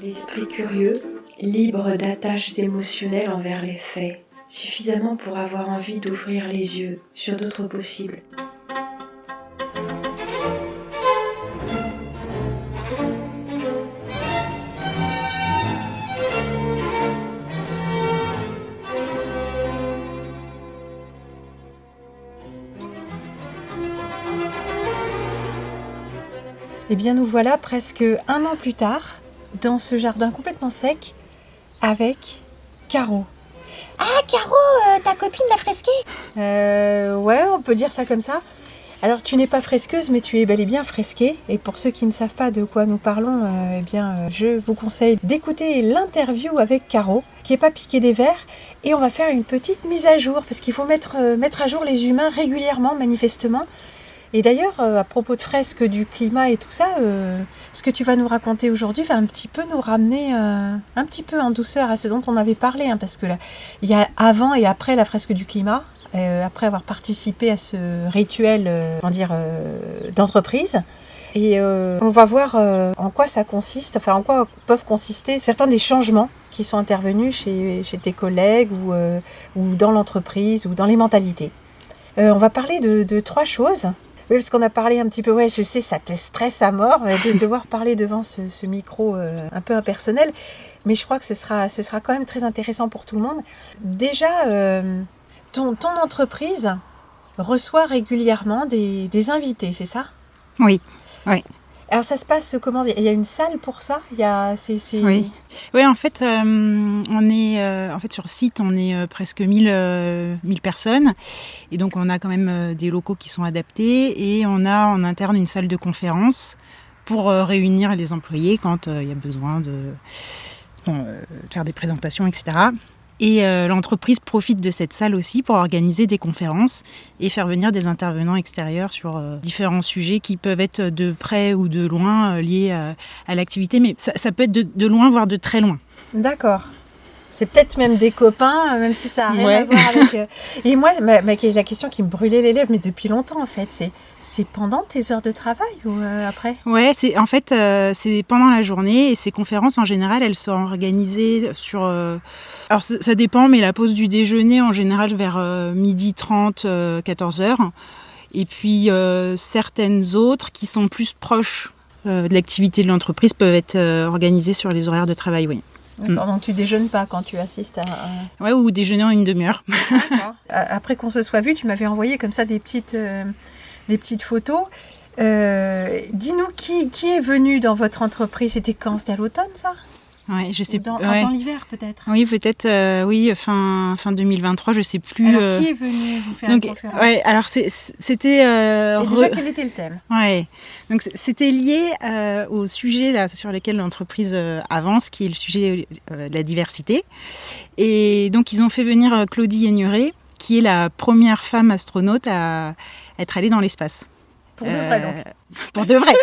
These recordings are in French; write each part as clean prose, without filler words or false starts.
L'esprit curieux, libre d'attaches émotionnelles envers les faits, suffisamment pour avoir envie d'ouvrir les yeux sur d'autres possibles. Eh bien, nous voilà presque 1 an plus tard, dans ce jardin complètement sec, avec Caro. Ah, Caro, ta copine l'a fresquée? Ouais, on peut dire ça comme ça. Alors, tu n'es pas fresqueuse, mais tu es bel et bien fresquée. Et pour ceux qui ne savent pas de quoi nous parlons, je vous conseille d'écouter l'interview avec Caro, qui n'est pas piquée des vers. Et on va faire une petite mise à jour, parce qu'il faut mettre à jour les humains régulièrement, manifestement. Et d'ailleurs, à propos de fresques, du climat et tout ça, ce que tu vas nous raconter aujourd'hui va un petit peu nous ramener un petit peu en douceur à ce dont on avait parlé, hein, parce que là, il y a avant et après la fresque du climat, après avoir participé à ce rituel d'entreprise. Et on va voir en quoi ça consiste, enfin en quoi peuvent consister certains des changements qui sont intervenus chez tes collègues ou dans l'entreprise ou dans les mentalités. On va parler de 3 choses. Oui, parce qu'on a parlé un petit peu, ouais, je sais, ça te stresse à mort de devoir parler devant ce micro un peu impersonnel, mais je crois que ce sera quand même très intéressant pour tout le monde. Déjà, ton entreprise reçoit régulièrement des invités, c'est ça ? Oui, oui. Alors ça se passe comment ? Il y a une salle pour ça ? Oui. Oui, en fait, on est sur site, on est presque 1000 personnes. Et donc, on a quand même des locaux qui sont adaptés. Et on a en interne une salle de conférence pour réunir les employés quand il y a besoin de faire des présentations, etc. Et l'entreprise profite de cette salle aussi pour organiser des conférences et faire venir des intervenants extérieurs sur différents sujets qui peuvent être de près ou de loin liés à l'activité. Mais ça peut être de loin, voire de très loin. D'accord. C'est peut-être même des copains, même si ça n'a rien à voir avec... Et moi, la question qui me brûlait les lèvres, mais depuis longtemps en fait, c'est pendant tes heures de travail ou après ? Ouais, c'est pendant la journée et ces conférences en général, elles sont organisées sur... alors ça dépend, mais la pause du déjeuner en général vers 12h30, 14h. Et puis certaines autres qui sont plus proches de l'activité de l'entreprise peuvent être organisées sur les horaires de travail, oui. D'accord, donc tu déjeunes pas quand tu assistes à... Ouais, ou déjeuner en une demi-heure. D'accord. Après qu'on se soit vu, tu m'avais envoyé comme ça des petites photos. Dis-nous qui est venu dans votre entreprise ? C'était quand ? C'était à l'automne, ça ? Ouais, je sais dans l'hiver peut-être. Oui, peut-être fin 2023, je sais plus. Alors qui est venu vous faire une conférence ? Ouais, alors c'était Et déjà quel était le thème ? Ouais. Donc c'était lié au sujet là sur lequel l'entreprise avance, qui est le sujet de la diversité. Et donc ils ont fait venir Claudie Aigneret, qui est la première femme astronaute à être allée dans l'espace. Pour de vrai, donc. Pour de vrai.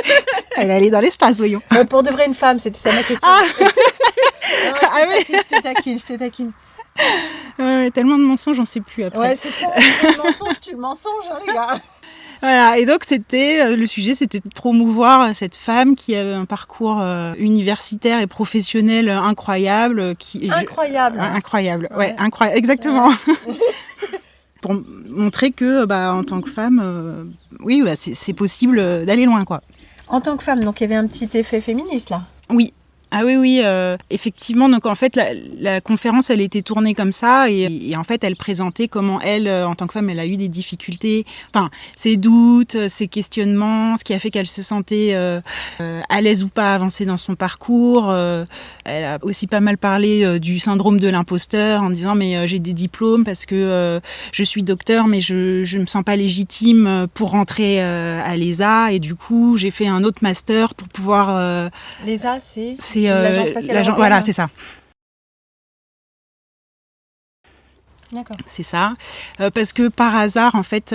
Elle est allée dans l'espace, voyons. Pour de vrai, une femme, c'était ça ma question. Je te taquine. Tellement de mensonges, j'en sais plus après. Ouais, c'est ça, le mensonge, hein, les gars. Voilà, et donc le sujet, c'était de promouvoir cette femme qui avait un parcours universitaire et professionnel incroyable. Incroyable, ouais, incroyable, exactement. Ouais. Pour montrer que, en tant que femme, c'est possible d'aller loin, quoi. En tant que femme, donc il y avait un petit effet féministe, là. Oui. Ah oui, effectivement. Donc en fait, la conférence, elle était tournée comme ça, et en fait, elle présentait comment elle, en tant que femme, elle a eu des difficultés, enfin, ses doutes, ses questionnements, ce qui a fait qu'elle se sentait à l'aise ou pas à avancer dans son parcours. Elle a aussi pas mal parlé du syndrome de l'imposteur, en disant mais j'ai des diplômes parce que je suis docteur, mais je me sens pas légitime pour rentrer à l'ESA, et du coup, j'ai fait un autre master pour pouvoir. L'ESA, c'est l'agence spatiale européenne. Voilà, c'est ça. D'accord. C'est ça. Parce que par hasard, en fait,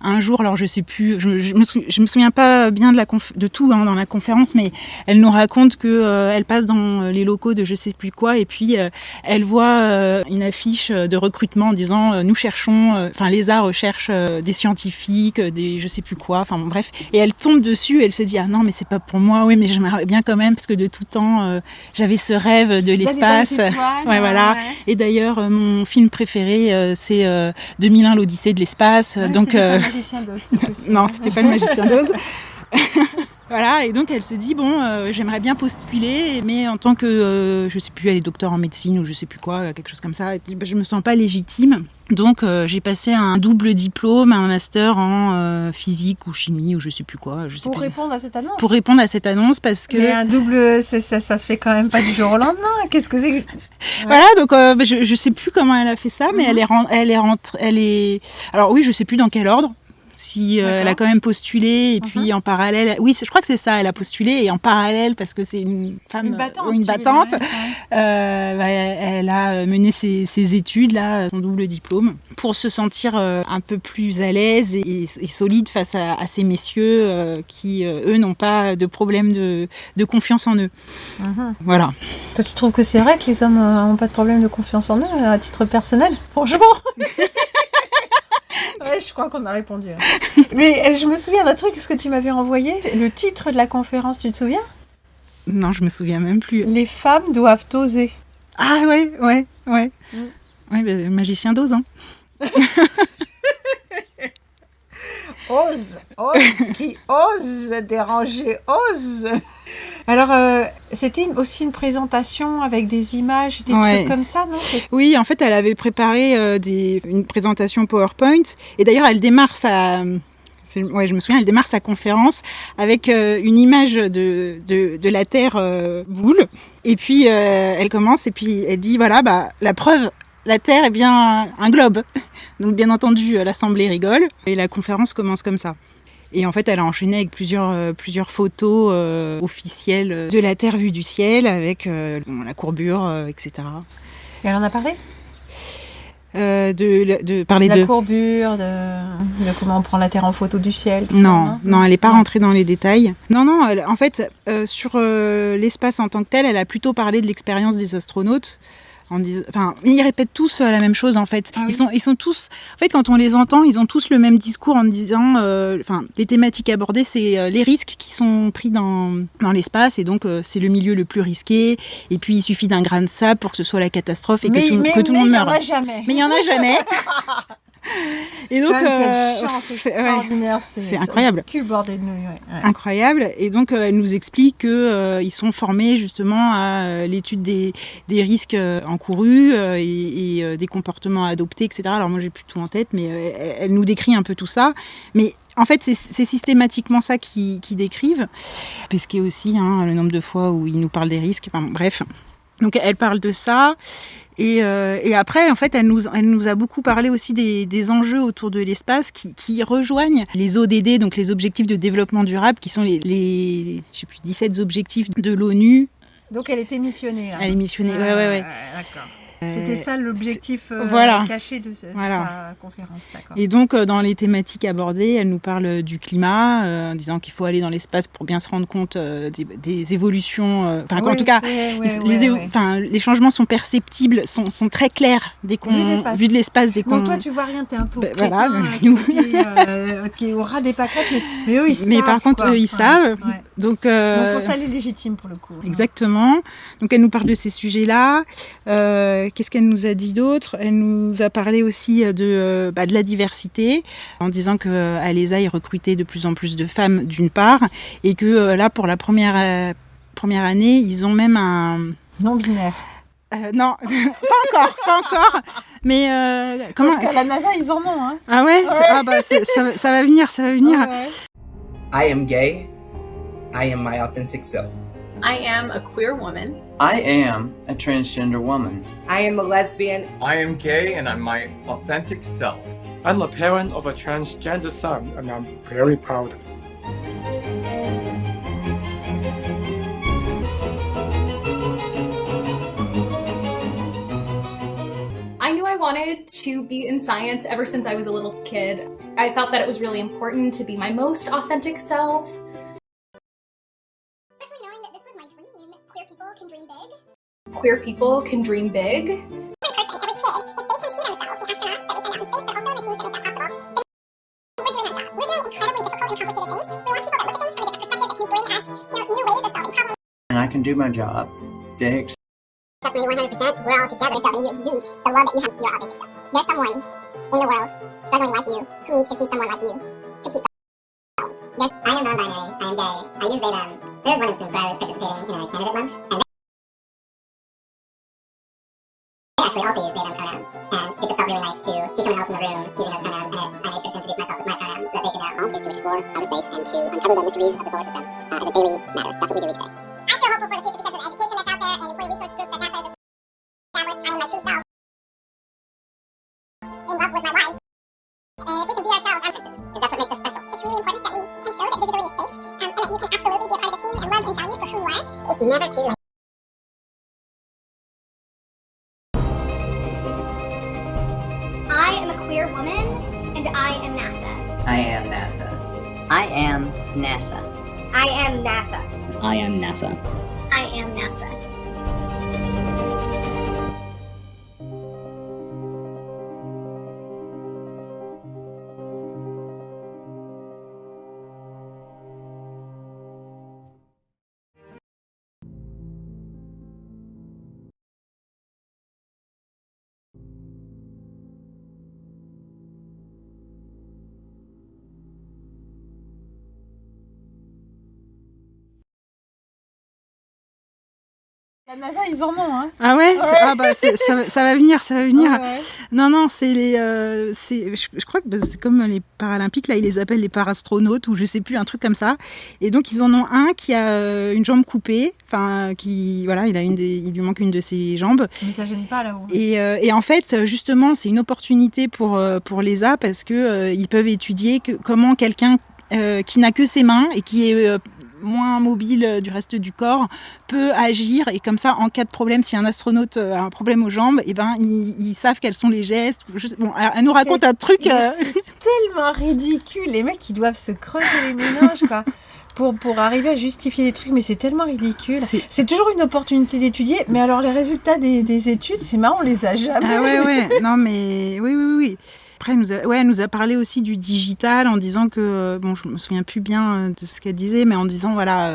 un jour, alors je sais plus, je me souviens pas bien de tout dans la conférence, mais elle nous raconte que elle passe dans les locaux de je sais plus quoi, et puis elle voit une affiche de recrutement en disant nous cherchons, l'ESA recherche des scientifiques, des je sais plus quoi, enfin bon, bref, et elle tombe dessus, et elle se dit ah non mais c'est pas pour moi, oui mais j'aimerais bien quand même parce que de tout temps j'avais ce rêve de l'espace, ouais voilà, et d'ailleurs mon film préféré c'est 2001 l'Odyssée de l'espace, donc pas le Magicien d'Oz. non, c'était pas le Magicien d'Oz. Voilà, et donc elle se dit j'aimerais bien postuler, mais en tant que je sais plus, elle est docteur en médecine ou je sais plus quoi, quelque chose comme ça, je me sens pas légitime. Donc j'ai passé un double diplôme, un master en physique ou chimie ou je sais plus quoi. Pour répondre à cette annonce. Pour répondre à cette annonce parce que. Mais un double, ça se fait quand même pas du jour au lendemain. Qu'est-ce que c'est que... Voilà, donc je sais plus comment elle a fait ça, mais elle est. Alors oui, je sais plus dans quel ordre. Si elle a quand même postulé et puis en parallèle, oui, je crois que c'est ça, elle a postulé et en parallèle parce que c'est une femme, une battante, elle a mené ses études là, son double diplôme, pour se sentir un peu plus à l'aise et solide face à ces messieurs qui eux n'ont pas de problème de confiance en eux. Voilà. Toi, tu trouves que c'est vrai que les hommes n'ont pas de problème de confiance en eux à titre personnel? Franchement. Ouais, je crois qu'on a répondu. Mais je me souviens d'un truc, ce que tu m'avais envoyé, le titre de la conférence, tu te souviens? Non, je me souviens même plus. Les femmes doivent oser. Ah ouais. Ouais, Magicien d'Oz, hein. Ose, qui ose déranger, ose. Alors, c'était aussi une présentation avec des images, des trucs comme ça, non? Oui, en fait, elle avait préparé une présentation PowerPoint. Et d'ailleurs, elle démarre je me souviens, elle démarre sa conférence avec une image de la Terre boule. Et puis, elle commence et puis elle dit, voilà, la preuve, la Terre est bien un globe. Donc, bien entendu, l'Assemblée rigole. Et la conférence commence comme ça. Et en fait, elle a enchaîné avec plusieurs photos officielles de la Terre vue du ciel, avec la courbure, etc. Et elle en a parlé ? De parler de... La courbure, de comment on prend la Terre en photo du ciel. Non, elle n'est pas rentrée dans les détails. Non, en fait, sur l'espace en tant que tel, elle a plutôt parlé de l'expérience des astronautes. Ils répètent tous la même chose en fait. Ah oui. Ils sont tous, en fait, quand on les entend, ils ont tous le même discours en disant, les thématiques abordées, c'est les risques qui sont pris dans l'espace et donc c'est le milieu le plus risqué. Et puis il suffit d'un grain de sable pour que ce soit la catastrophe et que tout le monde meure. Mais il y en a jamais. Et donc, quelle chance extraordinaire, c'est incroyable. Cul bordé de nouilles, incroyable. Et donc, elle nous explique que ils sont formés justement à l'étude des risques encourus et des comportements à adopter, etc. Alors moi, j'ai plus tout en tête, mais elle nous décrit un peu tout ça. Mais en fait, c'est systématiquement ça qu'ils décrivent. Pesquet aussi, le nombre de fois où ils nous parlent des risques. Enfin, bref. Donc, elle parle de ça. Et après, en fait, elle nous a beaucoup parlé aussi des enjeux autour de l'espace qui rejoignent les ODD, donc les objectifs de développement durable, qui sont les 17 objectifs de l'ONU. Donc elle était missionnée, là. Elle est missionnée, ouais. D'accord. C'était ça l'objectif caché de sa conférence, d'accord. Et donc, dans les thématiques abordées, elle nous parle du climat, en disant qu'il faut aller dans l'espace pour bien se rendre compte des évolutions. En tout cas, les changements sont perceptibles, sont très clairs vu de l'espace. Donc toi, tu vois rien, t'es un peu qui aura des pâquerettes, mais eux, ils savent. Mais par contre, eux, ils savent. Ouais. Donc pour ça, elle est légitime pour le coup. Exactement. Donc, elle nous parle de ces sujets-là. Qu'est-ce qu'elle nous a dit d'autre ? Elle nous a parlé aussi de la diversité, en disant qu'à l'ESA, ils recrutaient de plus en plus de femmes, d'une part, et que là, pour la première année, ils ont même un... Non-binaire. Non, pas encore. Mais comment... Parce qu'à la NASA, ils en ont. Hein. Ah ouais, ça va venir. Ouais. I am gay. I am my authentic self. I am a queer woman. I am a transgender woman. I am a lesbian. I am gay and I'm my authentic self. I'm a parent of a transgender son and I'm very proud of it. I knew I wanted to be in science ever since I was a little kid. I felt that it was really important to be my most authentic self. Especially knowing that this was my dream. Queer people can dream big. Queer people can dream big. Every person, every kid, if they can see themselves, the astronauts that we send out in space, but also the teams that make that possible, then we're doing our job. We're doing incredibly difficult and complicated things. We want people that look at things from a different perspective that can bring us, new ways of solving problems. And I can do my job. They Except me 100%, we're all together, so you exude the love that you have to your authentic self. There's someone in the world struggling like you who needs to see someone like you to keep going. I am non-binary, I am gay, I use they, them. There was one instance where I was participating in a candidate lunch, and they actually also use they, them pronouns. And it just felt really nice to see someone else in the room using those pronouns, and I made sure to introduce myself with my pronouns so that they could is to explore outer space and to uncover the mysteries of the solar system as a daily matter. That's what we do each day. I feel hopeful for the future because of the education that's out there and employee resource groups that NASA has established. I am my true self. In love with my wife. And if we can be ourselves, our differences, because that's what makes us special. It's really important that we can show that visibility is safe, and that you can absolutely be a part of the team and loved and valued for who you are. It's never too late. I am a queer woman, and I am NASA. I am NASA. I am NASA. I am NASA. I am NASA. I am NASA. La NASA, ils en ont, hein. Ah ouais, Ah bah ça va venir, ça va venir. Ouais. Non, c'est les, je crois que c'est comme les Paralympiques, là ils les appellent les parastronautes ou je sais plus, un truc comme ça. Et donc ils en ont un qui a une jambe coupée, enfin qui, voilà, il lui manque une de ses jambes. Mais ça gêne pas là-haut. Et en fait, justement, c'est une opportunité pour l'ESA parce que ils peuvent étudier comment quelqu'un qui n'a que ses mains et qui est moins mobile du reste du corps peut agir, et comme ça en cas de problème, si un astronaute a un problème aux jambes, et ben ils savent quels sont les gestes. Bon, elle nous raconte un truc. C'est tellement ridicule, les mecs ils doivent se creuser les méninges quoi. Pour arriver à justifier des trucs, mais c'est tellement ridicule. C'est toujours une opportunité d'étudier, mais alors les résultats des études, c'est marrant, on les a jamais. Ah ouais, non mais oui. Après, elle nous a parlé aussi du digital en disant que, bon, je me souviens plus bien de ce qu'elle disait, mais en disant, voilà,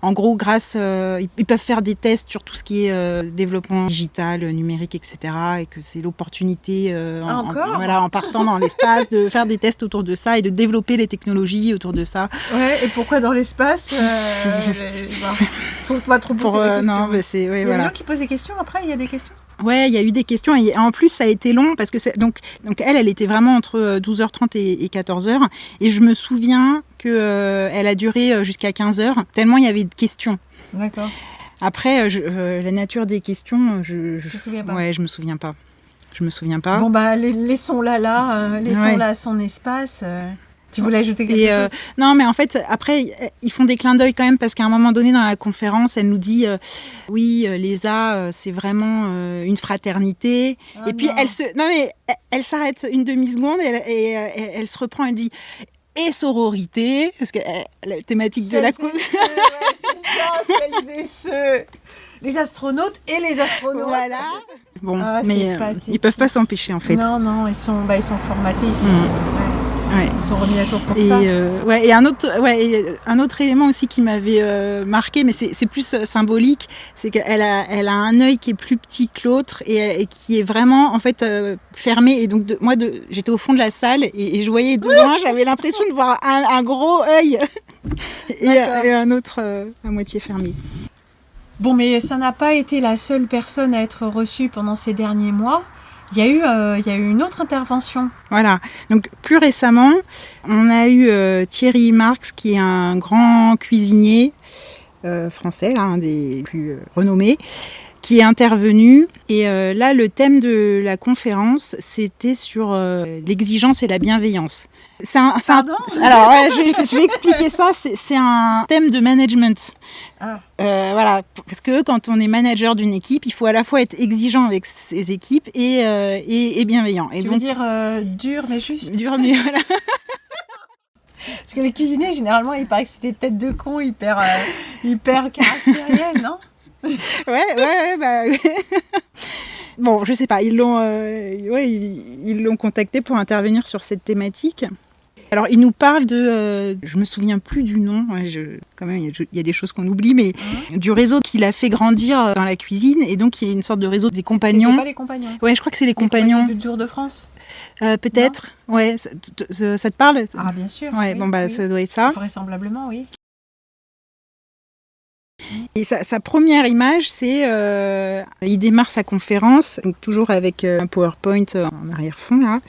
en gros, ils peuvent faire des tests sur tout ce qui est développement digital, numérique, etc. Et que c'est l'opportunité, en partant dans l'espace, de faire des tests autour de ça et de développer les technologies autour de ça. Ouais, et pourquoi dans l'espace Faut pas trop poser des questions. Non, mais c'est, il y a des gens qui posent des questions, après, il y a des questions. Ouais, il y a eu des questions et en plus ça a été long parce que donc elle était vraiment entre 12h30 et 14h et je me souviens que elle a duré jusqu'à 15h tellement il y avait de questions. D'accord. Après la nature des questions, je te souviens pas. Ouais, je me souviens pas. Bon bah laissons-la là, laissons-la à son espace. Tu voulais ajouter quelque chose ? Non, mais en fait, après, ils font des clins d'œil quand même parce qu'à un moment donné dans la conférence, elle nous dit oui, l'ESA, c'est vraiment une fraternité. Oh et puis elle s'arrête une demi-seconde et elle se reprend, elle dit et sororité, parce que la thématique de la cause. Celles et ceux. Les astronautes et les astronautes. Voilà. Bon, mais ils peuvent pas s'empêcher en fait. Non, ils sont formatés, ils sont remis à jour pour ça. Et un autre élément aussi qui m'avait marqué, mais c'est plus symbolique, c'est qu'elle a un œil qui est plus petit que l'autre et qui est vraiment en fait fermé. Et donc j'étais au fond de la salle et je voyais de loin, j'avais l'impression de voir un gros œil et un autre à moitié fermé. Bon, mais ça n'a pas été la seule personne à être reçue pendant ces derniers mois. Il y a eu une autre intervention. Voilà. Donc plus récemment, on a eu Thierry Marx, qui est un grand cuisinier français, un des plus renommés, qui est intervenu. Et là, le thème de la conférence, c'était sur l'exigence et la bienveillance. Alors, ouais, je vais expliquer ça. C'est un thème de management. Voilà, parce que quand on est manager d'une équipe, il faut à la fois être exigeant avec ses équipes et bienveillant. Et tu veux dire dur mais juste. Dur mais voilà. Parce que les cuisiniers, généralement, il paraît que c'est des têtes de cons hyper caractérielles, non ? Ouais. Bon, je sais pas, ils l'ont contacté pour intervenir sur cette thématique. Alors, il nous parle de, je me souviens plus du nom, quand même, il y a des choses qu'on oublie, mais du réseau qu'il a fait grandir dans la cuisine, et donc il y a une sorte de réseau des compagnons. C'était pas les compagnons ? Ouais, je crois que c'est les compagnons du Tour de France. Peut-être, non ? Ouais, ça te parle ? Ah, bien sûr. Ouais, oui, ça doit être ça. Vraisemblablement, oui. Et sa première image, c'est il démarre sa conférence, donc toujours avec un PowerPoint en arrière-fond là.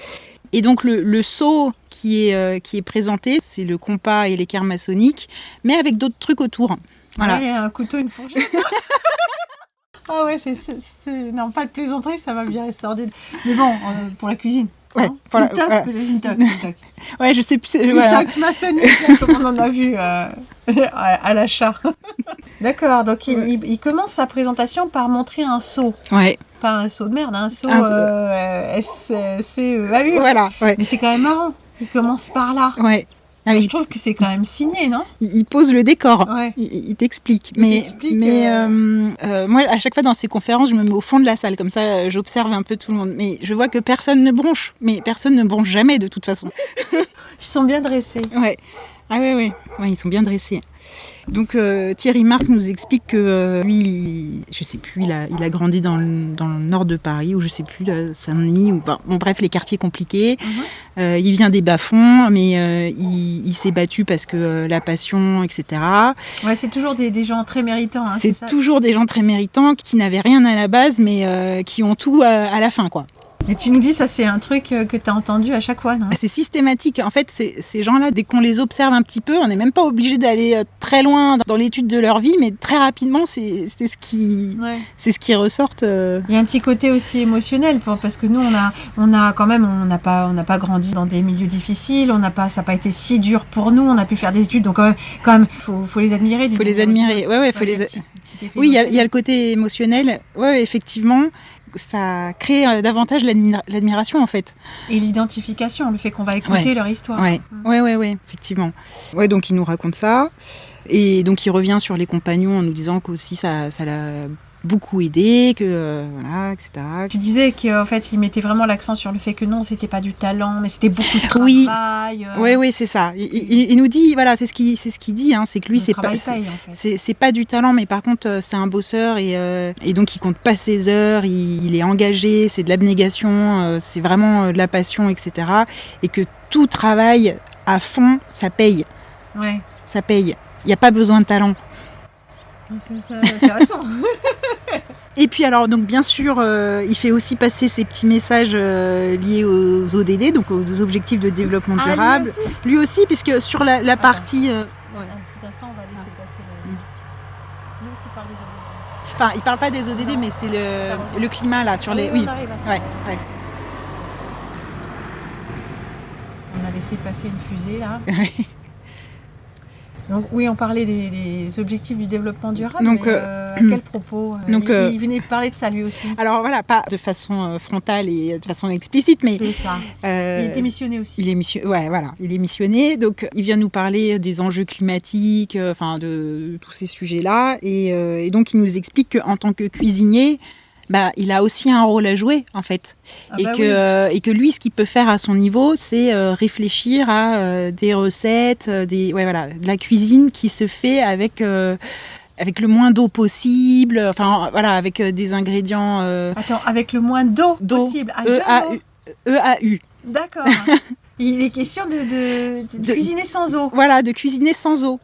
Et donc le seau qui est présenté, c'est le compas et l'équerre maçonnique, mais avec d'autres trucs autour. Voilà. Ouais, un couteau, une fourchette. Ah ouais, non, pas de plaisanterie, ça va bien être sordide. Mais bon, pour la cuisine. Ouais, voilà, une toque. Ouais, je sais plus. Une toque maçonnique, comme on en a vu à l'achat. D'accord, donc il commence sa présentation par montrer un seau. Ouais. Pas un seau de merde, un seau SCEAU. Voilà, ouais. Mais c'est quand même marrant, il commence par là. Ouais. Ah oui. Je trouve que c'est quand même signé, non ? Il pose le décor, ouais. il t'explique. Mais moi, à chaque fois dans ces conférences, je me mets au fond de la salle, comme ça j'observe un peu tout le monde. Mais je vois que personne ne bronche, mais personne ne bronche jamais de toute façon. Ils sont bien dressés. Ouais. Ah ouais, ils sont bien dressés. Donc Thierry Marx nous explique que lui, je sais plus, il a grandi dans le nord de Paris, ou je sais plus, Saint-Denis, ou bon, bref, les quartiers compliqués. Il vient des bas-fonds, mais il s'est battu parce que la passion, etc. Ouais, c'est toujours des gens très méritants. Hein, c'est toujours des gens très méritants qui n'avaient rien à la base, mais qui ont tout à la fin, quoi. Et tu nous dis, ça c'est un truc que tu as entendu à chaque fois, non ? C'est systématique. En fait, ces gens-là, dès qu'on les observe un petit peu, on n'est même pas obligé d'aller très loin dans l'étude de leur vie, mais très rapidement, c'est ce qui ressort. Il y a un petit côté aussi émotionnel, parce que nous, on n'a pas grandi dans des milieux difficiles, ça n'a pas été si dur pour nous, on a pu faire des études, donc quand même, faut les admirer. Faut les admirer, oui, il y a le côté émotionnel, ouais, effectivement. Ça crée davantage l'admiration en fait. Et l'identification, le fait qu'on va écouter leur histoire. Ouais, effectivement. Ouais, donc il nous raconte ça. Et donc il revient sur les compagnons en nous disant qu'aussi ça l'a beaucoup aidé, que voilà, etc. Tu disais qu'en fait il mettait vraiment l'accent sur le fait que non, c'était pas du talent, mais c'était beaucoup de travail. Oui, c'est ça. Il nous dit, voilà, c'est ce qu'il dit, hein, c'est que lui c'est pas du talent, mais par contre c'est un bosseur et donc il compte pas ses heures, il est engagé, c'est de l'abnégation, c'est vraiment de la passion, etc. Et que tout travail à fond, ça paye. Ouais. Ça paye. Il n'y a pas besoin de talent. C'est intéressant. Et puis alors, donc bien sûr, il fait aussi passer ces petits messages liés aux ODD, donc aux objectifs de développement durable. Lui aussi, puisque sur la partie... Un petit instant, on va laisser passer Lui aussi parle des ODD. Enfin, il parle pas des ODD, mais c'est le climat là, sur les... Oui, on arrive à ça. Ouais. On a laissé passer une fusée là. Donc oui, on parlait des objectifs du développement durable, donc, à quel propos il venait parler de ça lui aussi. Alors voilà, pas de façon frontale et de façon explicite, mais... C'est ça. Il était missionné aussi. Il est missionné, donc il vient nous parler des enjeux climatiques, de tous ces sujets-là, et donc il nous explique qu'en tant que cuisinier, il a aussi un rôle à jouer en fait, et que lui, ce qu'il peut faire à son niveau, c'est réfléchir à des recettes, de la cuisine qui se fait avec le moins d'eau possible, avec des ingrédients. Attends, avec le moins d'eau possible. EAU. D'accord. Il est question de cuisiner sans eau. Voilà, de cuisiner sans eau.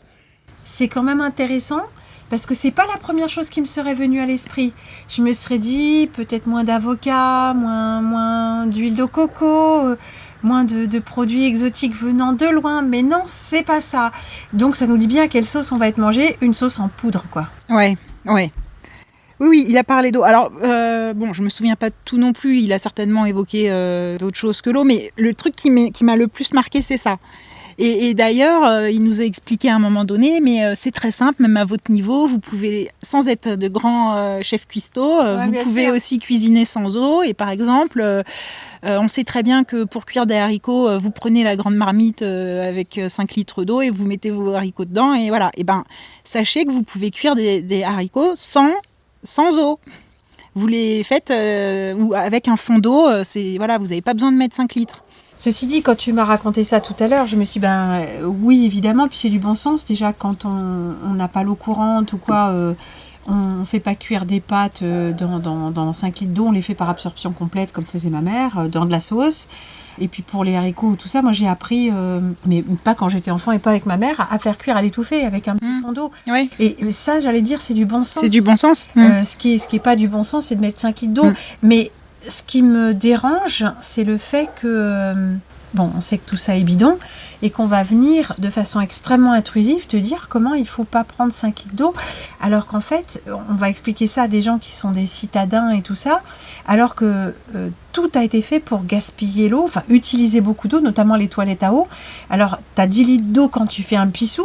C'est quand même intéressant. Parce que c'est pas la première chose qui me serait venue à l'esprit. Je me serais dit peut-être moins d'avocat, moins d'huile de coco, moins de produits exotiques venant de loin. Mais non, c'est pas ça. Donc ça nous dit bien à quelle sauce on va être mangé. Une sauce en poudre, quoi. Ouais. Oui, il a parlé d'eau. Alors, bon, je me souviens pas de tout non plus. Il a certainement évoqué d'autres choses que l'eau, mais le truc qui m'a le plus marqué, c'est ça. Et d'ailleurs, il nous a expliqué à un moment donné, mais c'est très simple, même à votre niveau, vous pouvez, sans être de grands chefs cuistots, vous pouvez aussi cuisiner sans eau. Et par exemple, on sait très bien que pour cuire des haricots, vous prenez la grande marmite avec 5 litres d'eau et vous mettez vos haricots dedans. Et voilà. Et ben, sachez que vous pouvez cuire des haricots sans eau. Vous les faites ou avec un fond d'eau, voilà, vous n'avez pas besoin de mettre 5 litres. Ceci dit, quand tu m'as raconté ça tout à l'heure, je me suis dit, oui, évidemment, puis c'est du bon sens. Déjà, quand on n'a pas l'eau courante ou quoi, on ne fait pas cuire des pâtes dans 5 litres d'eau, on les fait par absorption complète, comme faisait ma mère, dans de la sauce. Et puis pour les haricots, tout ça, moi j'ai appris, mais pas quand j'étais enfant et pas avec ma mère, à faire cuire à l'étouffée avec un petit fond d'eau. Oui. Et ça, j'allais dire, c'est du bon sens. C'est du bon sens. Ce qui est pas du bon sens, c'est de mettre 5 litres d'eau. Mais ce qui me dérange, c'est le fait que, on sait que tout ça est bidon, et qu'on va venir de façon extrêmement intrusive te dire comment il ne faut pas prendre 5 litres d'eau, alors qu'en fait, on va expliquer ça à des gens qui sont des citadins et tout ça, alors que tout a été fait pour gaspiller l'eau, enfin utiliser beaucoup d'eau, notamment les toilettes à eau. Alors, tu as 10 litres d'eau quand tu fais un pissou,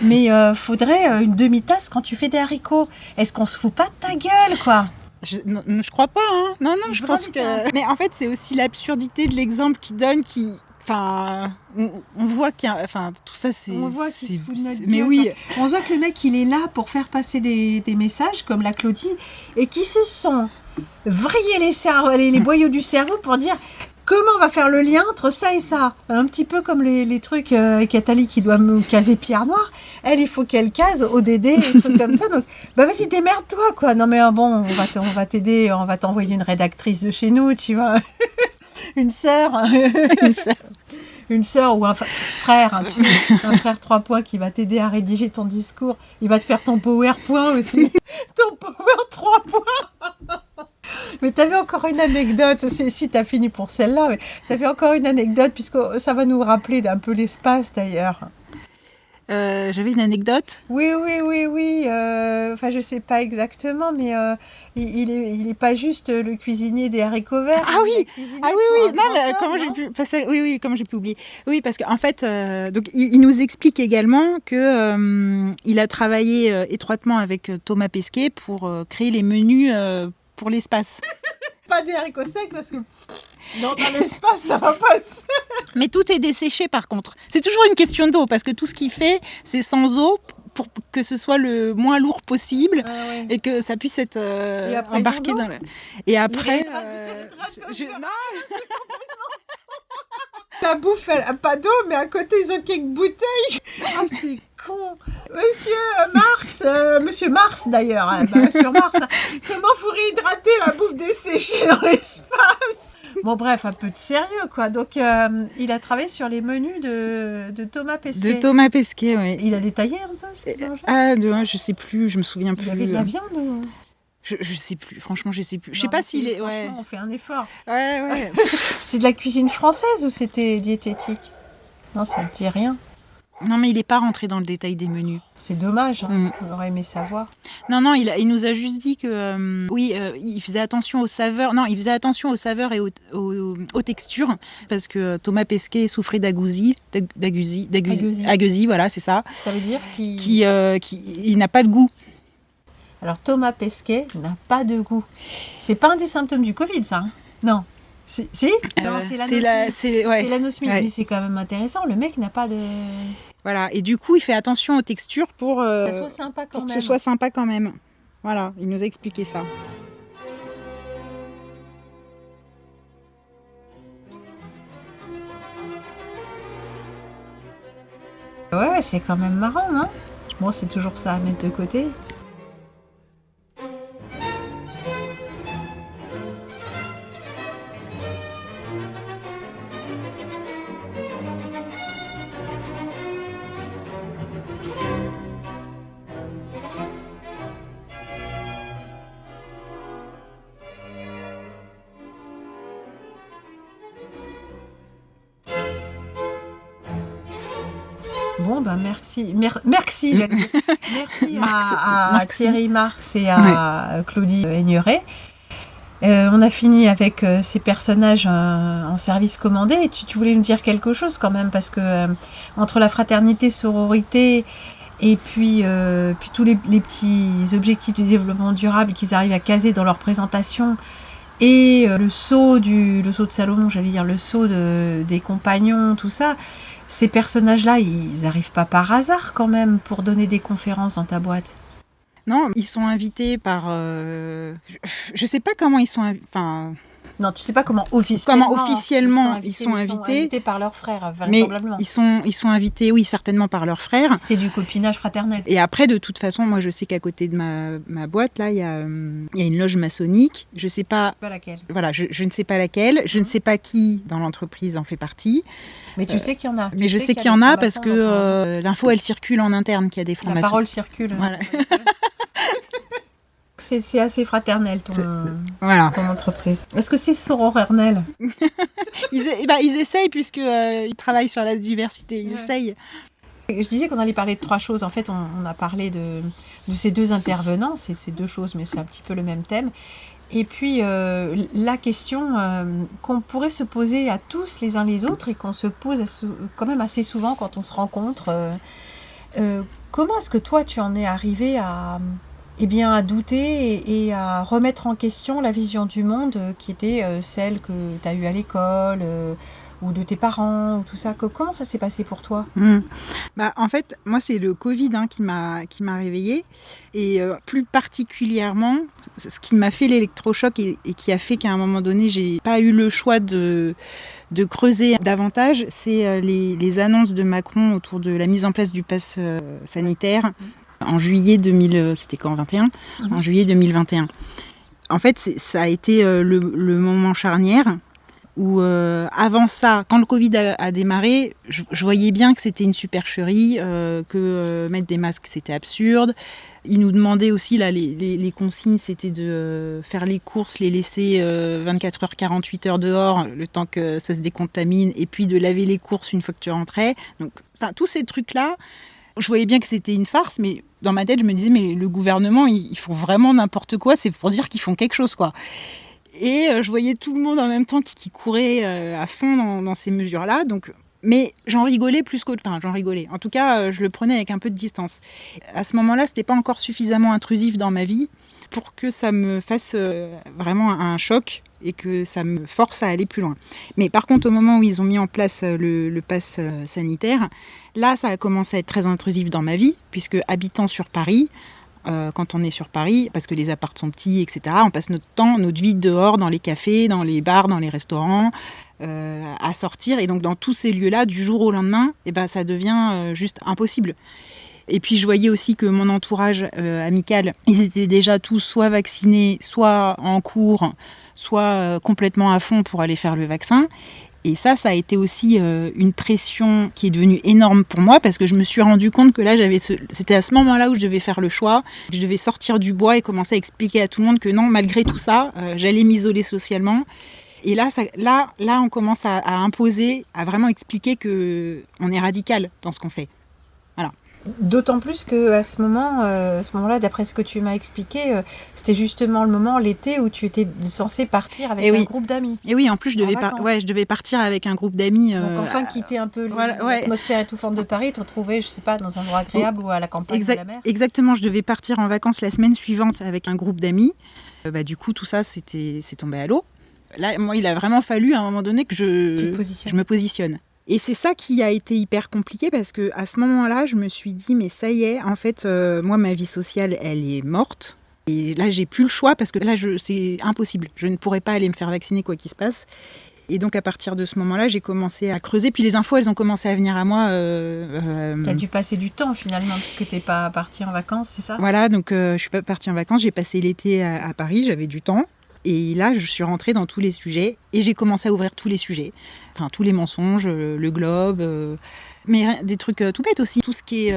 mais faudrait une demi-tasse quand tu fais des haricots. Est-ce qu'on se fout pas de ta gueule, quoi ? Je crois pas, hein. Non, je pense que... Mais en fait, c'est aussi l'absurdité de l'exemple qu'il donne Enfin, on voit qu'il y a... Enfin, tout ça, c'est... On voit qu'il se fout de notre gueule. Mais oui. On voit que le mec, il est là pour faire passer des messages, comme la Claudie, et qui se sont vrillés les boyaux du cerveau pour dire... Comment on va faire le lien entre ça et ça ? Un petit peu comme les trucs avec Atali qui doit me caser Pierre Noir. Elle, il faut qu'elle case ODD et des trucs comme ça. Donc, vas-y, démerde-toi, quoi. Non, mais bon, on va t'aider, on va t'envoyer une rédactrice de chez nous, tu vois. Une sœur. Une sœur ou un frère, tu sais, un frère 3 points qui va t'aider à rédiger ton discours. Il va te faire ton PowerPoint aussi. Ton Power 3 points. Mais t'avais encore une anecdote, si t'as fini pour celle-là, mais t'avais encore une anecdote, puisque ça va nous rappeler d'un peu l'espace d'ailleurs. J'avais une anecdote. Oui. Enfin, je sais pas exactement, mais il est pas juste le cuisinier des haricots verts. Ah oui. Non, mais comment j'ai pu passer ? Oui, comment j'ai pu oublier ? Oui, parce qu'en fait, donc il nous explique également que il a travaillé étroitement avec Thomas Pesquet pour créer les menus pour l'espace. Pas des haricots secs parce que dans l'espace ça va pas le faire. Mais tout est desséché par contre. C'est toujours une question d'eau parce que tout ce qu'il fait c'est sans eau pour que ce soit le moins lourd possible et que ça puisse être embarqué dans le... Et après... La bouffe, elle a pas d'eau, mais à côté, ils ont quelques bouteilles. Ah, c'est con. Monsieur Mars d'ailleurs, sur Mars, comment vous réhydrater la bouffe desséchée dans l'espace ? Bon, bref, un peu de sérieux, quoi. Donc, il a travaillé sur les menus de Thomas Pesquet. De Thomas Pesquet, oui. Il a détaillé un peu je sais plus, je me souviens plus. Il y avait de la viande ou... Je sais plus, franchement, je sais plus. Je sais pas s'il est. Ouais. On fait un effort. Ouais. C'est de la cuisine française ou c'était diététique ? Non, ça ne dit rien. Non, mais il n'est pas rentré dans le détail des menus. C'est dommage, hein. On aurait aimé savoir. Non, il nous a juste dit que il faisait attention aux saveurs. Non, il faisait attention aux saveurs et aux textures parce que Thomas Pesquet souffrait d'agusie, voilà, c'est ça. Ça veut dire qu'il n'a pas de goût. Alors Thomas Pesquet n'a pas de goût. C'est pas un des symptômes du Covid, ça, hein ? Non. Si non, c'est l'anosmie. Ouais. Mais c'est quand même intéressant. Le mec n'a pas de... Voilà. Et du coup, il fait attention aux textures pour que ça soit sympa quand même. Que ce soit sympa quand même. Voilà, il nous a expliqué ça. Ouais, c'est quand même marrant, hein ? Bon, c'est toujours ça à mettre de côté. Bon, ben merci. Merci, j'allais dire. Merci à Thierry Marx et à Claudie Aigneret. On a fini avec ces personnages en service commandé. Et tu voulais nous dire quelque chose quand même, parce que entre la fraternité, sororité et puis tous les petits objectifs du développement durable qu'ils arrivent à caser dans leur présentation, et le sceau de Salomon, j'allais dire le sceau des compagnons, tout ça, ces personnages-là, ils n'arrivent pas par hasard quand même pour donner des conférences dans ta boîte. Non, ils sont invités par... je sais pas comment ils sont... Enfin... Non, tu sais pas comment officiellement ils sont invités par leurs frères, vraisemblablement. Mais ils sont invités, oui, certainement par leurs frères. C'est du copinage fraternel. Et après, de toute façon, moi, je sais qu'à côté de ma boîte, là, il y a une loge maçonnique. Je sais pas laquelle. Voilà, je ne sais pas laquelle. Je ne sais pas qui dans l'entreprise en fait partie. Mais tu sais qu'il y en a. Mais je sais qu'il y en a parce que l'info, elle circule en interne qu'il y a des francs-maçons. La parole circule. Voilà. C'est assez fraternel ton entreprise. Est-ce que c'est sororernel? Ils essayent puisqu'ils travaillent sur la diversité. Ils essayent. Je disais qu'on allait parler de 3 choses. En fait, on a parlé de ces 2 intervenants. C'est 2 choses, mais c'est un petit peu le même thème. Et puis, la question qu'on pourrait se poser à tous les uns les autres et qu'on se pose quand même assez souvent quand on se rencontre. Comment est-ce que toi, tu en es arrivé à douter et à remettre en question la vision du monde qui était celle que tu as eue à l'école ou de tes parents, ou tout ça. Comment ça s'est passé pour toi ? En fait, moi, c'est le Covid qui m'a réveillée. Et plus particulièrement, ce qui m'a fait l'électrochoc et qui a fait qu'à un moment donné, j'ai pas eu le choix de creuser davantage, c'est les annonces de Macron autour de la mise en place du pass sanitaire en juillet 2021. En juillet 2021. En fait, ça a été le moment charnière où avant ça, quand le Covid a démarré, je voyais bien que c'était une supercherie, que mettre des masques, c'était absurde. Ils nous demandaient aussi, là, les consignes, c'était de faire les courses, les laisser 24 heures, 48 heures dehors, le temps que ça se décontamine, et puis de laver les courses une fois que tu rentrais. Donc, tous ces trucs-là, je voyais bien que c'était une farce, mais dans ma tête, je me disais, mais le gouvernement, ils font vraiment n'importe quoi, c'est pour dire qu'ils font quelque chose, quoi. Et je voyais tout le monde en même temps qui courait à fond dans ces mesures-là. Donc, mais j'en rigolais plus qu'autre. Enfin, j'en rigolais. En tout cas, je le prenais avec un peu de distance. À ce moment-là, c'était pas encore suffisamment intrusif dans ma vie pour que ça me fasse vraiment un choc et que ça me force à aller plus loin. Mais par contre, au moment où ils ont mis en place le pass sanitaire, là, ça a commencé à être très intrusif dans ma vie, puisque habitant sur Paris, quand on est sur Paris, parce que les apparts sont petits, etc., on passe notre vie dehors, dans les cafés, dans les bars, dans les restaurants, à sortir. Et donc, dans tous ces lieux-là, du jour au lendemain, ça devient juste impossible. Et puis, je voyais aussi que mon entourage amical, ils étaient déjà tous soit vaccinés, soit en cours, soit complètement à fond pour aller faire le vaccin. Et ça a été aussi une pression qui est devenue énorme pour moi parce que je me suis rendu compte que là, c'était à ce moment-là où je devais faire le choix, que je devais sortir du bois et commencer à expliquer à tout le monde que non, malgré tout ça, j'allais m'isoler socialement. Et là, on commence à imposer, à vraiment expliquer qu'on est radical dans ce qu'on fait. Voilà. D'autant plus qu'à ce moment-là, d'après ce que tu m'as expliqué, c'était justement le moment, l'été, où tu étais censée partir avec un groupe d'amis. Et oui, en plus, je devais partir avec un groupe d'amis. Donc enfin, quitter un peu l'atmosphère étouffante de Paris, te retrouver, je sais pas, dans un endroit agréable ou à la campagne de la mer. Exactement, je devais partir en vacances la semaine suivante avec un groupe d'amis. Du coup, tout ça, c'est tombé à l'eau. Là, moi, il a vraiment fallu à un moment donné que je me positionne. Et c'est ça qui a été hyper compliqué parce qu'à ce moment-là, je me suis dit, mais ça y est, en fait, moi, ma vie sociale, elle est morte. Et là, j'ai plus le choix parce que là, c'est impossible. Je ne pourrais pas aller me faire vacciner quoi qu'il se passe. Et donc, à partir de ce moment-là, j'ai commencé à creuser. Puis les infos, elles ont commencé à venir à moi. Tu as dû passer du temps, finalement, puisque tu n'es pas partie en vacances, c'est ça ? Voilà, donc je ne suis pas partie en vacances. J'ai passé l'été à Paris, j'avais du temps. Et là, je suis rentrée dans tous les sujets et j'ai commencé à ouvrir tous les sujets. Enfin, tous les mensonges, le globe, mais des trucs tout bêtes aussi. Tout ce qui est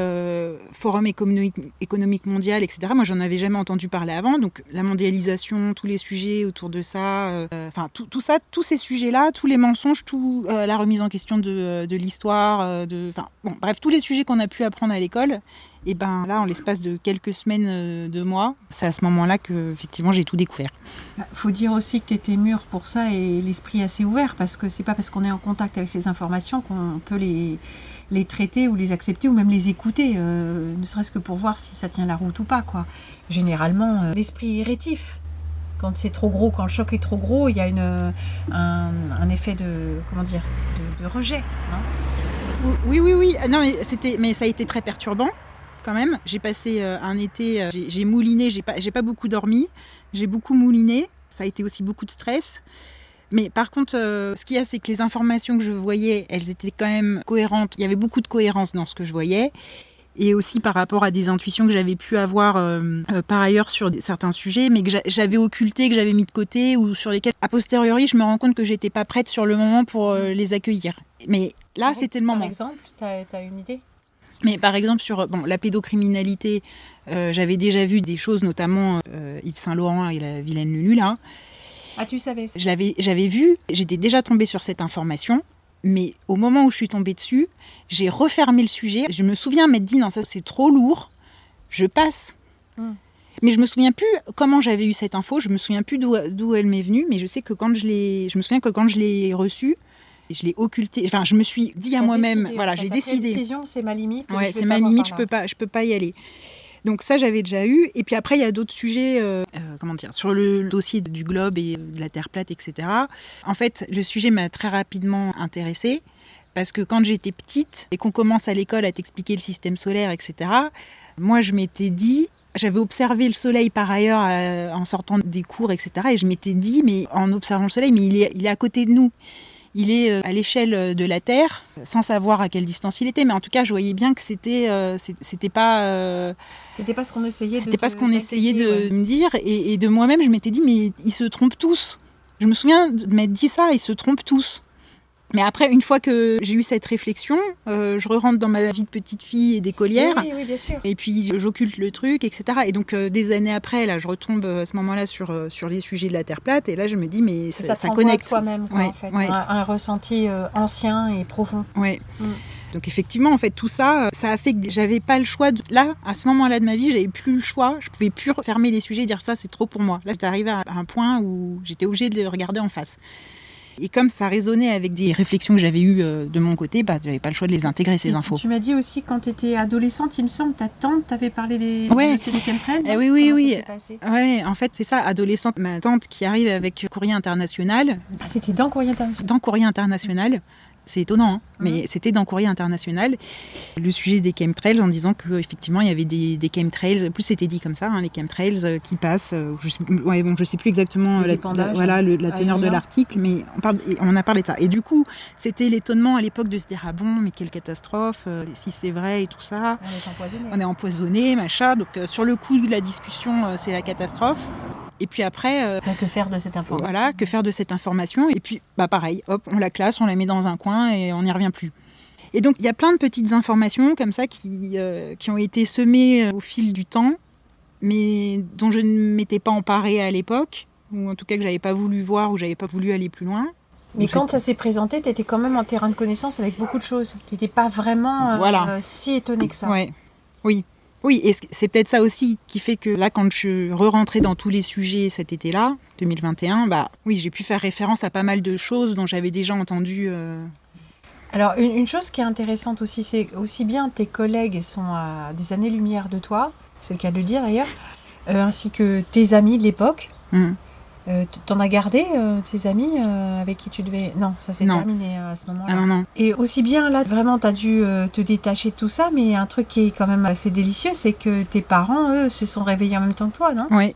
forum économique mondial, etc. Moi, j'en avais jamais entendu parler avant. Donc, la mondialisation, tous les sujets autour de ça, enfin, tout ça, tous ces sujets-là, tous les mensonges, la remise en question de l'histoire, bref, tous les sujets qu'on a pu apprendre à l'école. Et ben là, en l'espace de quelques semaines, 2 mois, c'est à ce moment-là que, effectivement, j'ai tout découvert. Faut dire aussi que tu étais mûre pour ça et l'esprit assez ouvert, parce que c'est pas parce qu'on est en contact avec ces informations qu'on peut les traiter ou les accepter ou même les écouter, ne serait-ce que pour voir si ça tient la route ou pas, quoi. Généralement, l'esprit est rétif. Quand c'est trop gros, quand le choc est trop gros, il y a un effet de rejet. Hein. Oui. Non, mais ça a été très perturbant. Quand même, j'ai passé un été, j'ai mouliné, j'ai pas beaucoup dormi, j'ai beaucoup mouliné, ça a été aussi beaucoup de stress. Mais par contre, ce qu'il y a, c'est que les informations que je voyais, elles étaient quand même cohérentes. Il y avait beaucoup de cohérence dans ce que je voyais. Et aussi par rapport à des intuitions que j'avais pu avoir par ailleurs sur certains sujets, mais que j'avais occultés, que j'avais mis de côté, ou sur lesquels, a posteriori, je me rends compte que j'étais pas prête sur le moment pour les accueillir. Mais là, c'était le moment. Par exemple, t'as une idée ? Mais par exemple, sur la pédocriminalité, j'avais déjà vu des choses, notamment Yves Saint-Laurent et la vilaine Lulu, là. Ah, tu savais ça ? J'avais vu, j'étais déjà tombée sur cette information, mais au moment où je suis tombée dessus, j'ai refermé le sujet. Je me souviens m'être dit, non, ça c'est trop lourd, je passe. Mais je me souviens plus comment j'avais eu cette info, je me souviens plus d'où elle m'est venue, mais je sais que quand je l'ai reçue, je l'ai occulté. Enfin, je me suis dit à moi-même, voilà, j'ai décidé. Décision, c'est ma limite. Ouais, c'est ma limite, je peux pas y aller. Donc ça, j'avais déjà eu. Et puis après, il y a d'autres sujets, sur le dossier du globe et de la Terre plate, etc. En fait, le sujet m'a très rapidement intéressée parce que quand j'étais petite et qu'on commence à l'école à t'expliquer le système solaire, etc., moi, je m'étais dit, j'avais observé le soleil par ailleurs en sortant des cours, etc. Et je m'étais dit, mais en observant le soleil, mais il est à côté de nous. Il est à l'échelle de la Terre, sans savoir à quelle distance il était, mais en tout cas, je voyais bien que c'était pas ce qu'on essayait. C'était pas ce qu'on essayait de me dire, et de moi-même, je m'étais dit, mais ils se trompent tous. Je me souviens de m'être dit ça, ils se trompent tous. Mais après, une fois que j'ai eu cette réflexion, je re-rentre dans ma vie de petite fille et d'écolière. Oui, bien sûr. Et puis, j'occulte le truc, etc. Et donc, des années après, là, je retombe à ce moment-là sur les sujets de la Terre plate. Et là, je me dis, mais ça connecte. Toi-même, quoi, en fait. Ouais. Un ressenti ancien et profond. Oui. Donc, effectivement, en fait, tout ça, ça a fait que j'avais pas le choix. Là, à ce moment-là de ma vie, j'avais plus le choix. Je pouvais plus fermer les sujets et dire ça, c'est trop pour moi. Là, j'étais arrivée à un point où j'étais obligée de les regarder en face. Et comme ça résonnait avec des réflexions que j'avais eues de mon côté, j'avais pas le choix de les intégrer, ces infos. Tu m'as dit aussi, quand tu étais adolescente, il me semble, ta tante t'avait parlé des chemtrails. Oui. Ouais, en fait, c'est ça, adolescente, ma tante qui arrive avec Courrier International. Ah, c'était dans Courrier International. Dans Courrier International. C'est étonnant, hein, mais c'était dans Courrier International. Le sujet des chemtrails, en disant qu'effectivement, il y avait des chemtrails. En plus, c'était dit comme ça, hein, les chemtrails qui passent. Je sais plus exactement la teneur de l'article, mais on a parlé de ça. Et du coup, c'était l'étonnement à l'époque de se dire, ah bon, mais quelle catastrophe, si c'est vrai et tout ça. On est empoisonné, machin. Donc, sur le coup de la discussion, c'est la catastrophe. Et puis après... que faire de cette information ? Voilà, que faire de cette information ? Et puis, pareil, hop, on la classe, on la met dans un coin et on n'y revient plus. Et donc, il y a plein de petites informations comme ça qui ont été semées au fil du temps, mais dont je ne m'étais pas emparée à l'époque, ou en tout cas que je n'avais pas voulu voir, ou je n'avais pas voulu aller plus loin. Mais quand ça s'est présenté, tu étais quand même en terrain de connaissance avec beaucoup de choses. Tu n'étais pas vraiment si étonnée que ça. Ouais. Oui, et c'est peut-être ça aussi qui fait que là, quand je re-rentrais dans tous les sujets cet été-là, 2021, j'ai pu faire référence à pas mal de choses dont j'avais déjà entendu. Alors, une chose qui est intéressante aussi, c'est aussi bien tes collègues sont à des années-lumière de toi, c'est le cas de le dire d'ailleurs, ainsi que tes amis de l'époque. T'en as gardé tes amis avec qui tu devais... Non, ça s'est terminé à ce moment-là. Ah non. Et aussi bien là, vraiment, t'as dû te détacher de tout ça, mais un truc qui est quand même assez délicieux, c'est que tes parents, eux, se sont réveillés en même temps que toi, non ? Oui.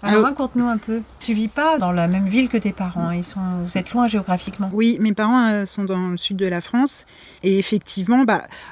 Alors raconte-nous un peu. Tu vis pas dans la même ville que tes parents, vous êtes loin géographiquement. Oui, mes parents sont dans le sud de la France, et effectivement,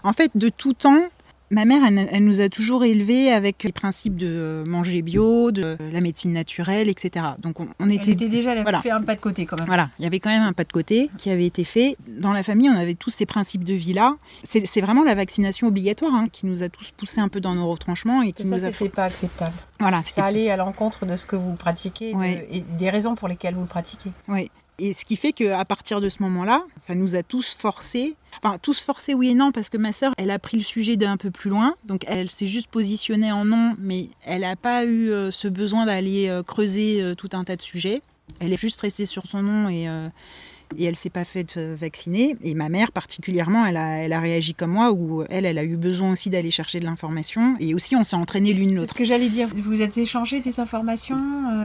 en fait, de tout temps, Ma mère, elle nous a toujours élevés avec les principes de manger bio, de la médecine naturelle, etc. Donc on était déjà, elle avait fait un pas de côté quand même. Voilà, il y avait quand même un pas de côté qui avait été fait. Dans la famille, on avait tous ces principes de vie-là. C'est vraiment la vaccination obligatoire qui nous a tous poussés un peu dans nos retranchements et qui nous a c'était pas acceptable. Voilà, ça allait à l'encontre de ce que vous pratiquez et des raisons pour lesquelles vous le pratiquez. Oui. Et ce qui fait qu'à partir de ce moment-là, ça nous a tous forcés. Enfin, tous forcés, oui et non, parce que ma sœur, elle a pris le sujet d'un peu plus loin. Donc, elle s'est juste positionnée en non, mais elle n'a pas eu ce besoin d'aller creuser tout un tas de sujets. Elle est juste restée sur son non et elle ne s'est pas faite vacciner. Et ma mère, particulièrement, elle a réagi comme moi, où elle a eu besoin aussi d'aller chercher de l'information. Et aussi, on s'est entraînés l'une l'autre. C'est ce que j'allais dire. Vous vous êtes échangé des informations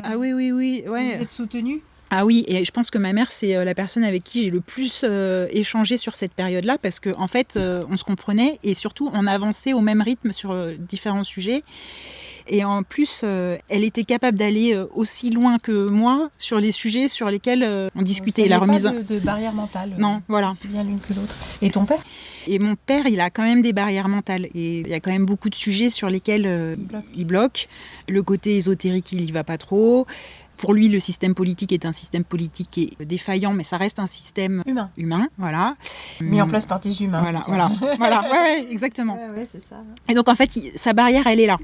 Ah oui. Ouais. Vous êtes soutenus? Ah oui, et je pense que ma mère, c'est la personne avec qui j'ai le plus échangé sur cette période-là, parce qu'en fait, on se comprenait et surtout, on avançait au même rythme sur différents sujets. Et en plus, elle était capable d'aller aussi loin que moi sur les sujets sur lesquels on discutait. La remise pas de barrière mentale. Non, voilà. Aussi bien l'une que l'autre. Et ton père? Et mon père, il a quand même des barrières mentales. Et il y a quand même beaucoup de sujets sur lesquels il bloque. Le côté ésotérique, il y va pas trop. Pour lui, le système politique est un système politique qui est défaillant, mais ça reste un système humain, voilà. Mis en place par des humains. Voilà, ouais, exactement. Ouais, c'est ça. Et donc, en fait, sa barrière, elle est là.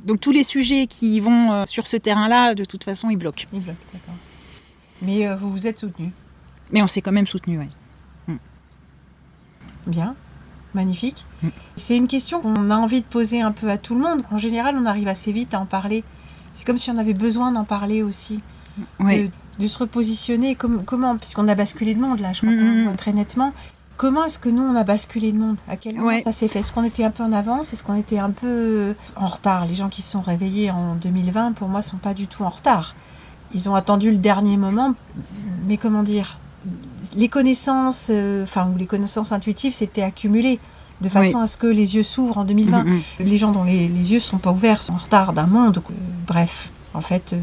Donc, tous les sujets qui vont sur ce terrain-là, de toute façon, ils bloquent. Ils bloquent, d'accord. Mais vous vous êtes soutenus. Mais on s'est quand même soutenus, oui. Bien, magnifique. C'est une question qu'on a envie de poser un peu à tout le monde. En général, on arrive assez vite à en parler. C'est comme si on avait besoin d'en parler aussi, de se repositionner. Comment, puisqu'on a basculé de monde là, je crois qu'on voit très nettement. Comment est-ce que nous on a basculé de monde? À quel moment ça s'est fait? Est-ce qu'on était un peu en avance? Est-ce qu'on était un peu en retard? Les gens qui se sont réveillés en 2020, pour moi, sont pas du tout en retard. Ils ont attendu le dernier moment, mais comment dire? Les connaissances, ou les connaissances intuitives s'étaient accumulées. De façon à ce que les yeux s'ouvrent en 2020. Les gens dont les yeux ne sont pas ouverts sont en retard d'un monde. Bref, en fait,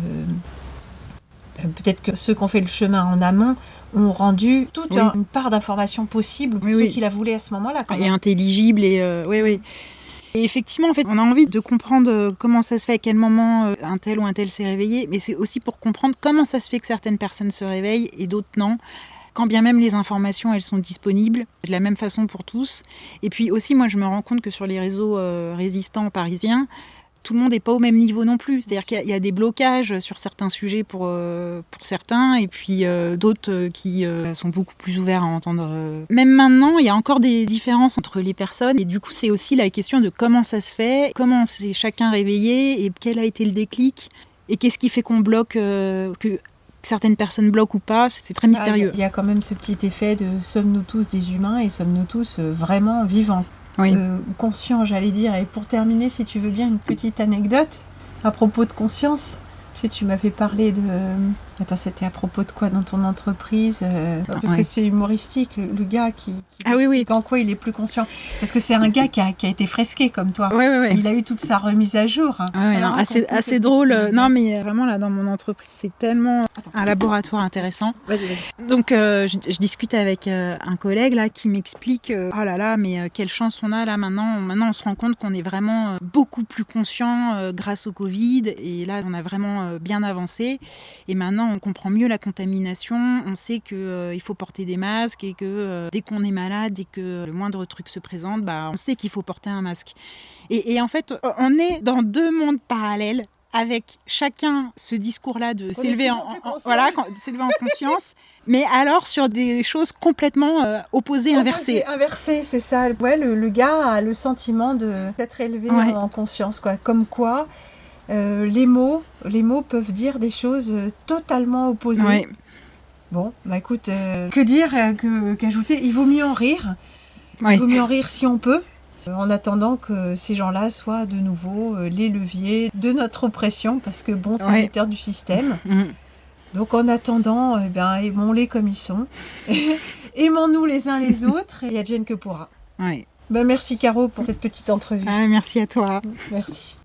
peut-être que ceux qui ont fait le chemin en amont ont rendu toute une part d'information possible pour ceux qui la voulaient à ce moment-là. Et intelligible. Et effectivement, en fait, on a envie de comprendre comment ça se fait, à quel moment un tel ou un tel s'est réveillé. Mais c'est aussi pour comprendre comment ça se fait que certaines personnes se réveillent et d'autres non. Quand bien même les informations, elles sont disponibles de la même façon pour tous. Et puis aussi, moi, je me rends compte que sur les réseaux résistants parisiens, tout le monde n'est pas au même niveau non plus. C'est-à-dire qu'il y a des blocages sur certains sujets pour certains, et puis d'autres qui sont beaucoup plus ouverts à entendre. Même maintenant, il y a encore des différences entre les personnes. Et du coup, c'est aussi la question de comment ça se fait, comment s'est chacun réveillé, et quel a été le déclic, et qu'est-ce qui fait qu'on bloque, que certaines personnes bloquent ou pas, c'est très mystérieux. Il y a quand même ce petit effet de sommes-nous tous des humains et sommes-nous tous vraiment vivants, conscients, j'allais dire. Et pour terminer, si tu veux bien, une petite anecdote à propos de conscience. Tu m'avais parlé de... Attends, c'était à propos de quoi dans ton entreprise? Parce que c'est humoristique, le gars qui en quoi il est plus conscient. Parce que c'est un gars qui a été fresqué comme toi. Il a eu toute sa remise à jour. Assez drôle. Non, mais vraiment, là, dans mon entreprise, c'est tellement un laboratoire intéressant. Vas-y. Donc, je discute avec un collègue là qui m'explique oh là là, mais quelle chance on a là maintenant. Maintenant, on se rend compte qu'on est vraiment beaucoup plus conscient grâce au Covid. Et là, on a vraiment bien avancé. Et maintenant, on comprend mieux la contamination. On sait qu'il faut porter des masques et que dès qu'on est malade, dès que le moindre truc se présente, on sait qu'il faut porter un masque. Et en fait, on est dans deux mondes parallèles, avec chacun ce discours-là de s'élever en conscience, mais alors sur des choses complètement opposées, inversées. Inversées, c'est ça. Ouais, le gars a le sentiment d'être élevé en conscience, quoi. Comme quoi, les mots peuvent dire des choses totalement opposées. Ouais. Bon, écoute, que dire, qu'ajouter? Il vaut mieux en rire. Il vaut mieux en rire si on peut. En attendant que ces gens-là soient de nouveau les leviers de notre oppression, parce que serviteurs du système. Donc en attendant, aimons-les comme ils sont. Aimons-nous les uns les autres, et advienne que pourra. Merci Caro pour cette petite entrevue. Merci à toi. Merci.